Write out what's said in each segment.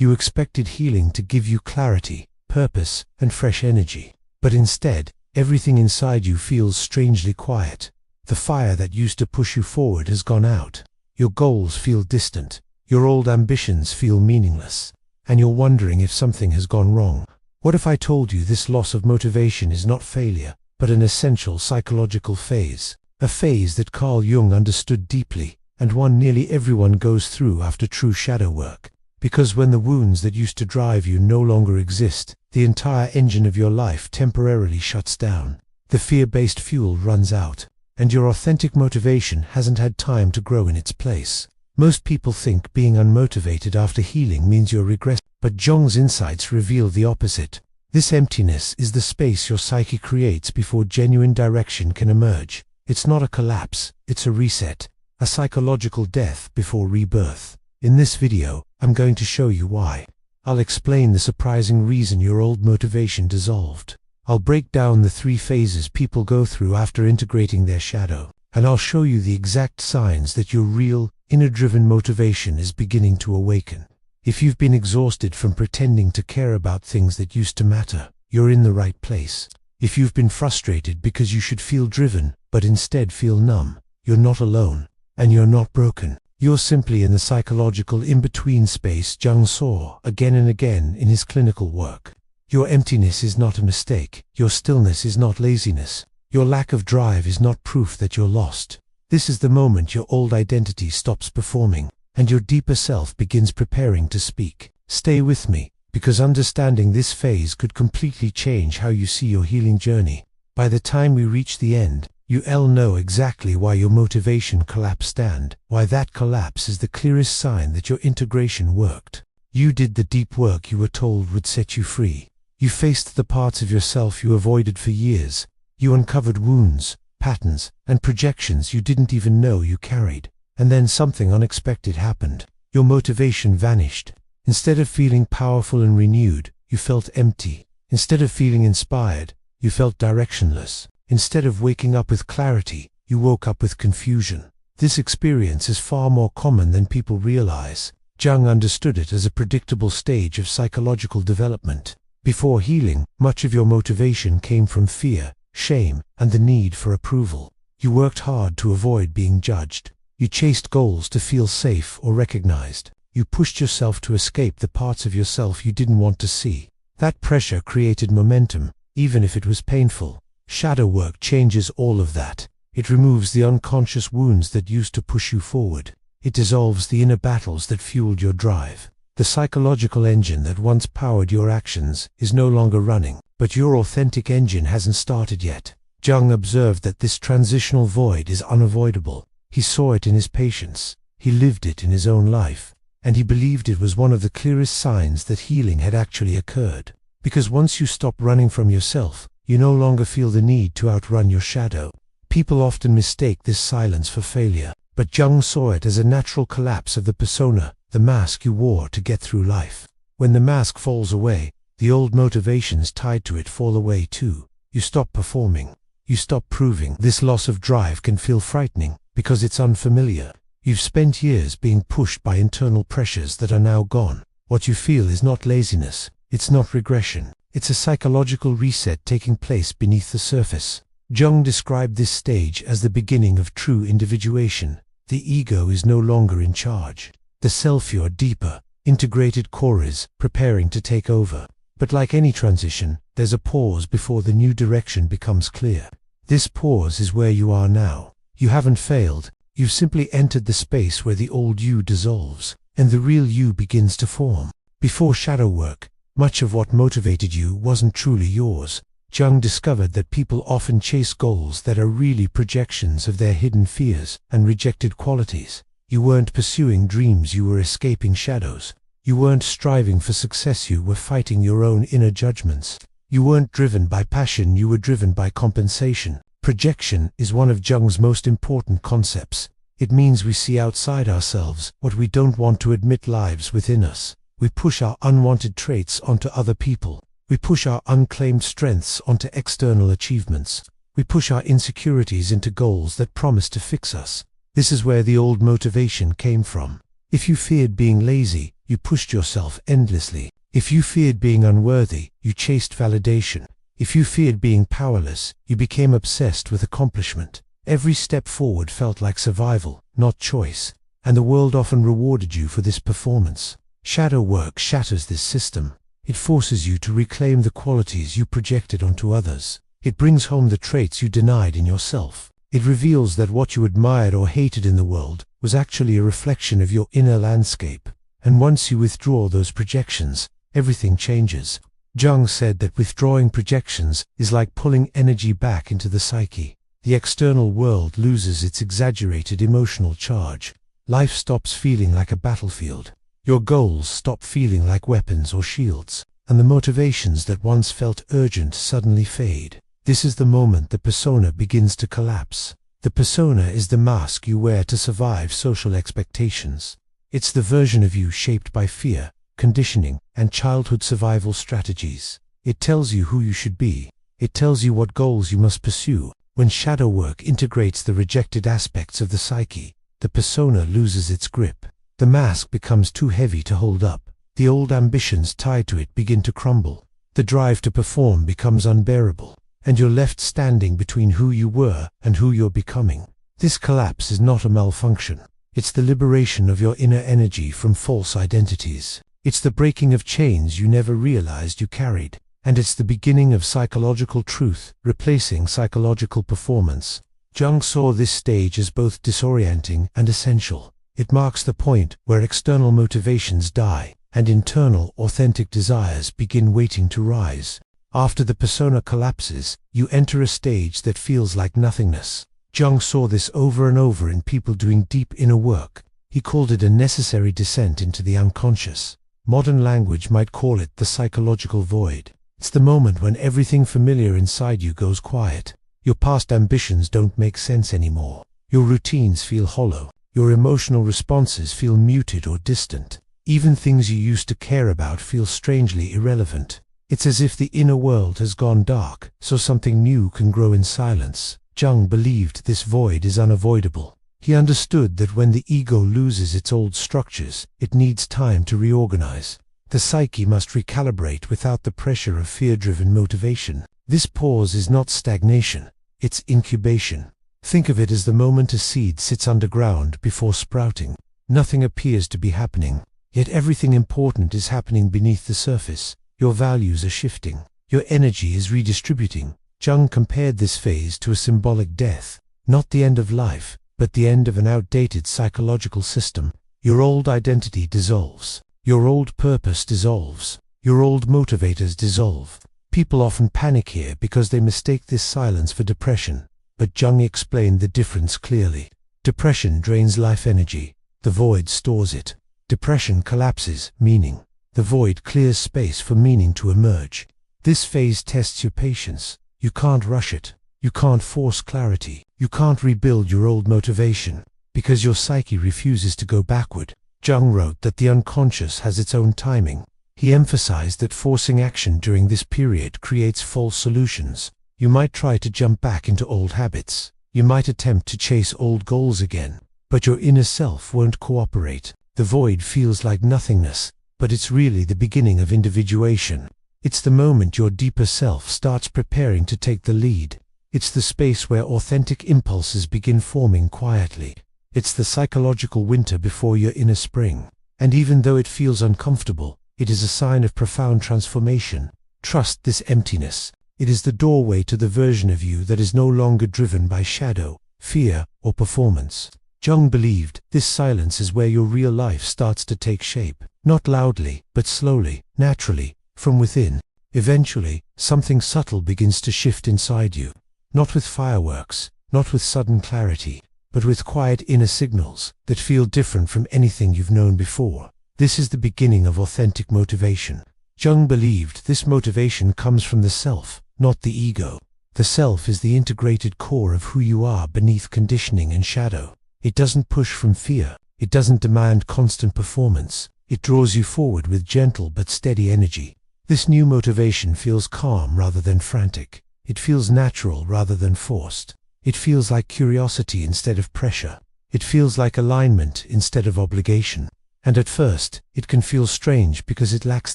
You expected healing to give you clarity, purpose, and fresh energy. But instead, everything inside you feels strangely quiet. The fire that used to push you forward has gone out. Your goals feel distant. Your old ambitions feel meaningless. And you're wondering if something has gone wrong. What if I told you this loss of motivation is not failure, but an essential psychological phase? A phase that Carl Jung understood deeply, and one nearly everyone goes through after true shadow work. Because when the wounds that used to drive you no longer exist, the entire engine of your life temporarily shuts down. The fear-based fuel runs out, and your authentic motivation hasn't had time to grow in its place. Most people think being unmotivated after healing means you're regressing, but Jung's insights reveal the opposite. This emptiness is the space your psyche creates before genuine direction can emerge. It's not a collapse, it's a reset, a psychological death before rebirth. In this video, I'm going to show you why. I'll explain the surprising reason your old motivation dissolved. I'll break down the 3 phases people go through after integrating their shadow, and I'll show you the exact signs that your real, inner-driven motivation is beginning to awaken. If you've been exhausted from pretending to care about things that used to matter, you're in the right place. If you've been frustrated because you should feel driven, but instead feel numb, you're not alone, and you're not broken. You're simply in the psychological in-between space Jung saw again and again in his clinical work. Your emptiness is not a mistake. Your stillness is not laziness. Your lack of drive is not proof that you're lost. This is the moment your old identity stops performing, and your deeper self begins preparing to speak. Stay with me, because understanding this phase could completely change how you see your healing journey. By the time we reach the end, you'll know exactly why your motivation collapsed and why that collapse is the clearest sign that your integration worked. You did the deep work you were told would set you free. You faced the parts of yourself you avoided for years. You uncovered wounds, patterns, and projections you didn't even know you carried. And then something unexpected happened. Your motivation vanished. Instead of feeling powerful and renewed, you felt empty. Instead of feeling inspired, you felt directionless. Instead of waking up with clarity, you woke up with confusion. This experience is far more common than people realize. Jung understood it as a predictable stage of psychological development. Before healing, much of your motivation came from fear, shame, and the need for approval. You worked hard to avoid being judged. You chased goals to feel safe or recognized. You pushed yourself to escape the parts of yourself you didn't want to see. That pressure created momentum, even if it was painful. Shadow work changes all of that. It removes the unconscious wounds that used to push you forward. It dissolves the inner battles that fueled your drive. The psychological engine that once powered your actions is no longer running, but your authentic engine hasn't started yet. Jung observed that this transitional void is unavoidable. He saw it in his patients. He lived it in his own life. And he believed it was one of the clearest signs that healing had actually occurred. Because once you stop running from yourself, you no longer feel the need to outrun your shadow. People often mistake this silence for failure, but Jung saw it as a natural collapse of the persona, the mask you wore to get through life. When the mask falls away, the old motivations tied to it fall away too. You stop performing. You stop proving. This loss of drive can feel frightening, because it's unfamiliar. You've spent years being pushed by internal pressures that are now gone. What you feel is not laziness. It's not regression. It's a psychological reset taking place beneath the surface. Jung described this stage as the beginning of true individuation. The ego is no longer in charge. The self, your deeper, integrated core is preparing to take over. But like any transition, there's a pause before the new direction becomes clear. This pause is where you are now. You haven't failed. You've simply entered the space where the old you dissolves, and the real you begins to form. Before shadow work, much of what motivated you wasn't truly yours. Jung discovered that people often chase goals that are really projections of their hidden fears and rejected qualities. You weren't pursuing dreams, you were escaping shadows. You weren't striving for success, you were fighting your own inner judgments. You weren't driven by passion, you were driven by compensation. Projection is one of Jung's most important concepts. It means we see outside ourselves what we don't want to admit lives within us. We push our unwanted traits onto other people. We push our unclaimed strengths onto external achievements. We push our insecurities into goals that promise to fix us. This is where the old motivation came from. If you feared being lazy, you pushed yourself endlessly. If you feared being unworthy, you chased validation. If you feared being powerless, you became obsessed with accomplishment. Every step forward felt like survival, not choice, and the world often rewarded you for this performance. Shadow work shatters this system. It forces you to reclaim the qualities you projected onto others. It brings home the traits you denied in yourself. It reveals that what you admired or hated in the world was actually a reflection of your inner landscape. And once you withdraw those projections, everything changes. Jung said that withdrawing projections is like pulling energy back into the psyche. The external world loses its exaggerated emotional charge. Life stops feeling like a battlefield. Your goals stop feeling like weapons or shields, and the motivations that once felt urgent suddenly fade. This is the moment the persona begins to collapse. The persona is the mask you wear to survive social expectations. It's the version of you shaped by fear, conditioning, and childhood survival strategies. It tells you who you should be. It tells you what goals you must pursue. When shadow work integrates the rejected aspects of the psyche, the persona loses its grip. The mask becomes too heavy to hold up. The old ambitions tied to it begin to crumble. The drive to perform becomes unbearable, and you're left standing between who you were and who you're becoming. This collapse is not a malfunction. It's the liberation of your inner energy from false identities. It's the breaking of chains you never realized you carried. And it's the beginning of psychological truth, replacing psychological performance. Jung saw this stage as both disorienting and essential. It marks the point where external motivations die, and internal, authentic desires begin waiting to rise. After the persona collapses, you enter a stage that feels like nothingness. Jung saw this over and over in people doing deep inner work. He called it a necessary descent into the unconscious. Modern language might call it the psychological void. It's the moment when everything familiar inside you goes quiet. Your past ambitions don't make sense anymore. Your routines feel hollow. Your emotional responses feel muted or distant. Even things you used to care about feel strangely irrelevant. It's as if the inner world has gone dark, so something new can grow in silence. Jung believed this void is unavoidable. He understood that when the ego loses its old structures, it needs time to reorganize. The psyche must recalibrate without the pressure of fear-driven motivation. This pause is not stagnation, it's incubation. Think of it as the moment a seed sits underground before sprouting. Nothing appears to be happening, yet everything important is happening beneath the surface. Your values are shifting. Your energy is redistributing. Jung compared this phase to a symbolic death, not the end of life, but the end of an outdated psychological system. Your old identity dissolves. Your old purpose dissolves. Your old motivators dissolve. People often panic here because they mistake this silence for depression, but Jung explained the difference clearly. Depression drains life energy. The void stores it. Depression collapses meaning. The void clears space for meaning to emerge. This phase tests your patience. You can't rush it. You can't force clarity. You can't rebuild your old motivation, because your psyche refuses to go backward. Jung wrote that the unconscious has its own timing. He emphasized that forcing action during this period creates false solutions. You might try to jump back into old habits. You might attempt to chase old goals again, but your inner self won't cooperate. The void feels like nothingness, but it's really the beginning of individuation. It's the moment your deeper self starts preparing to take the lead. It's the space where authentic impulses begin forming quietly. It's the psychological winter before your inner spring. And even though it feels uncomfortable, it is a sign of profound transformation. Trust this emptiness. It is the doorway to the version of you that is no longer driven by shadow, fear, or performance. Jung believed this silence is where your real life starts to take shape. Not loudly, but slowly, naturally, from within. Eventually, something subtle begins to shift inside you. Not with fireworks, not with sudden clarity, but with quiet inner signals that feel different from anything you've known before. This is the beginning of authentic motivation. Jung believed this motivation comes from the self, not the ego. The self is the integrated core of who you are beneath conditioning and shadow. It doesn't push from fear. It doesn't demand constant performance. It draws you forward with gentle but steady energy. This new motivation feels calm rather than frantic. It feels natural rather than forced. It feels like curiosity instead of pressure. It feels like alignment instead of obligation. And at first, it can feel strange because it lacks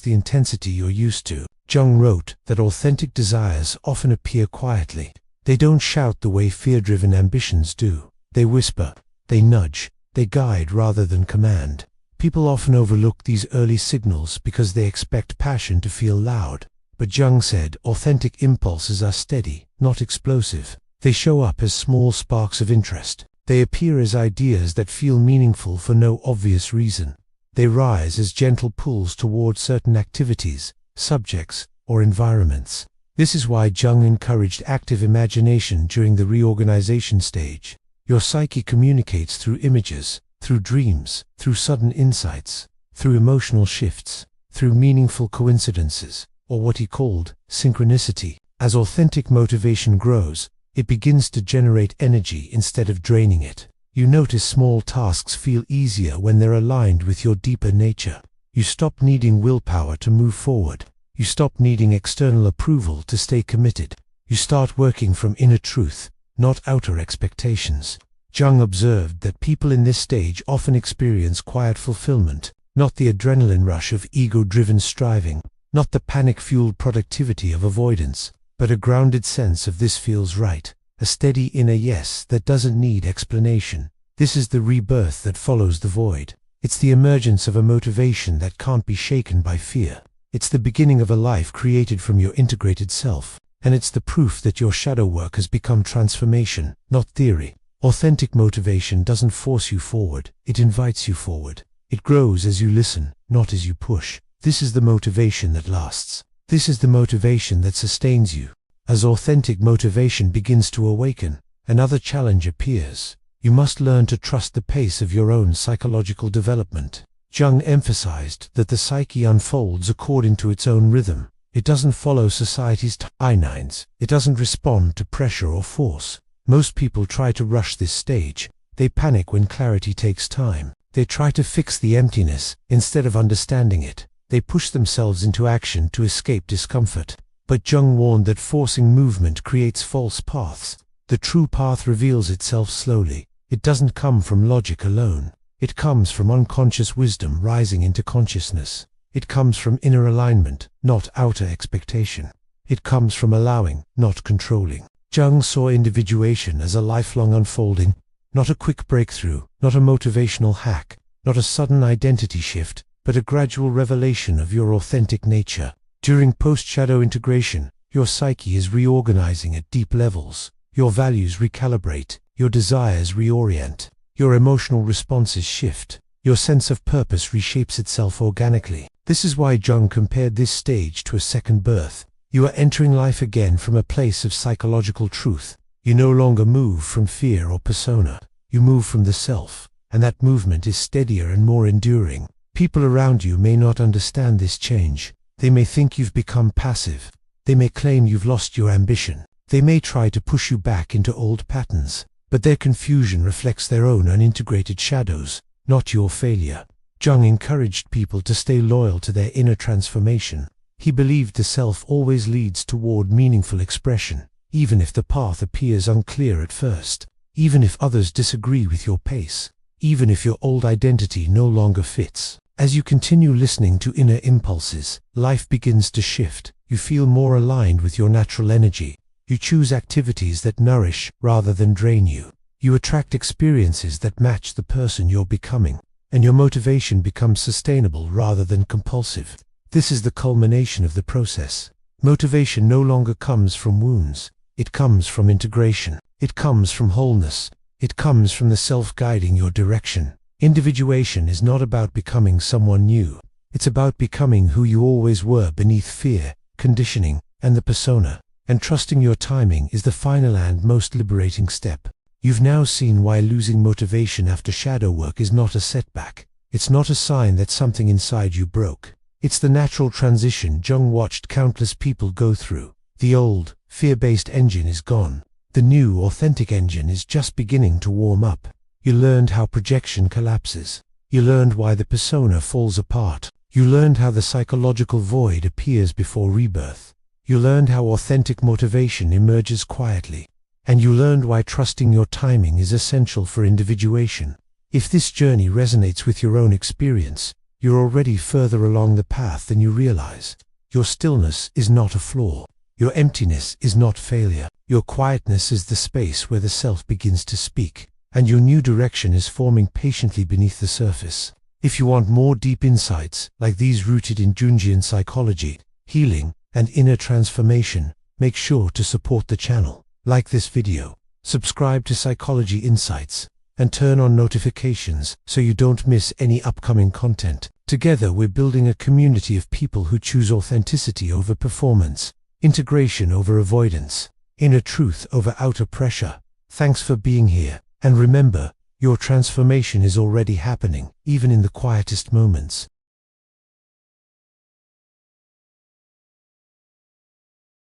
the intensity you're used to. Jung wrote that authentic desires often appear quietly. They don't shout the way fear-driven ambitions do. They whisper, they nudge, they guide rather than command. People often overlook these early signals because they expect passion to feel loud. But Jung said authentic impulses are steady, not explosive. They show up as small sparks of interest. They appear as ideas that feel meaningful for no obvious reason. They rise as gentle pulls toward certain activities, subjects, or environments. This is why Jung encouraged active imagination during the reorganization stage. Your psyche communicates through images, through dreams, through sudden insights, through emotional shifts, through meaningful coincidences, or what he called synchronicity. As authentic motivation grows, it begins to generate energy instead of draining it. You notice small tasks feel easier when they're aligned with your deeper nature. You stop needing willpower to move forward. You stop needing external approval to stay committed. You start working from inner truth, not outer expectations. Jung observed that people in this stage often experience quiet fulfillment, not the adrenaline rush of ego-driven striving, not the panic-fueled productivity of avoidance, but a grounded sense of this feels right, a steady inner yes that doesn't need explanation. This is the rebirth that follows the void. It's the emergence of a motivation that can't be shaken by fear. It's the beginning of a life created from your integrated self. And it's the proof that your shadow work has become transformation, not theory. Authentic motivation doesn't force you forward, it invites you forward. It grows as you listen, not as you push. This is the motivation that lasts. This is the motivation that sustains you. As authentic motivation begins to awaken, another challenge appears. You must learn to trust the pace of your own psychological development. Jung emphasized that the psyche unfolds according to its own rhythm. It doesn't follow society's timelines. It doesn't respond to pressure or force. Most people try to rush this stage. They panic when clarity takes time. They try to fix the emptiness instead of understanding it. They push themselves into action to escape discomfort. But Jung warned that forcing movement creates false paths. The true path reveals itself slowly. It doesn't come from logic alone. It comes from unconscious wisdom rising into consciousness. It comes from inner alignment, not outer expectation. It comes from allowing, not controlling. Jung saw individuation as a lifelong unfolding, not a quick breakthrough, not a motivational hack, not a sudden identity shift, but a gradual revelation of your authentic nature. During post-shadow integration, your psyche is reorganizing at deep levels. Your values recalibrate, your desires reorient, your emotional responses shift, your sense of purpose reshapes itself organically. This is why Jung compared this stage to a second birth. You are entering life again from a place of psychological truth. You no longer move from fear or persona. You move from the self, and that movement is steadier and more enduring. People around you may not understand this change. They may think you've become passive. They may claim you've lost your ambition. They may try to push you back into old patterns. But their confusion reflects their own unintegrated shadows, not your failure. Jung encouraged people to stay loyal to their inner transformation. He believed the self always leads toward meaningful expression, even if the path appears unclear at first, even if others disagree with your pace, even if your old identity no longer fits. As you continue listening to inner impulses, life begins to shift. You feel more aligned with your natural energy. You choose activities that nourish rather than drain you. You attract experiences that match the person you're becoming, and your motivation becomes sustainable rather than compulsive. This is the culmination of the process. Motivation no longer comes from wounds. It comes from integration. It comes from wholeness. It comes from the self guiding your direction. Individuation is not about becoming someone new. It's about becoming who you always were beneath fear, conditioning, and the persona. And trusting your timing is the final and most liberating step. You've now seen why losing motivation after shadow work is not a setback. It's not a sign that something inside you broke. It's the natural transition Jung watched countless people go through. The old, fear-based engine is gone. The new, authentic engine is just beginning to warm up. You learned how projection collapses. You learned why the persona falls apart. You learned how the psychological void appears before rebirth. You learned how authentic motivation emerges quietly. And you learned why trusting your timing is essential for individuation. If this journey resonates with your own experience, you're already further along the path than you realize. Your stillness is not a flaw. Your emptiness is not failure. Your quietness is the space where the self begins to speak, and your new direction is forming patiently beneath the surface. If you want more deep insights, like these rooted in Jungian psychology, healing, and inner transformation, make sure to support the channel. Like this video, subscribe to Psychology Insights, and turn on notifications so you don't miss any upcoming content. Together we're building a community of people who choose authenticity over performance, integration over avoidance, inner truth over outer pressure. Thanks for being here, and remember, your transformation is already happening, even in the quietest moments.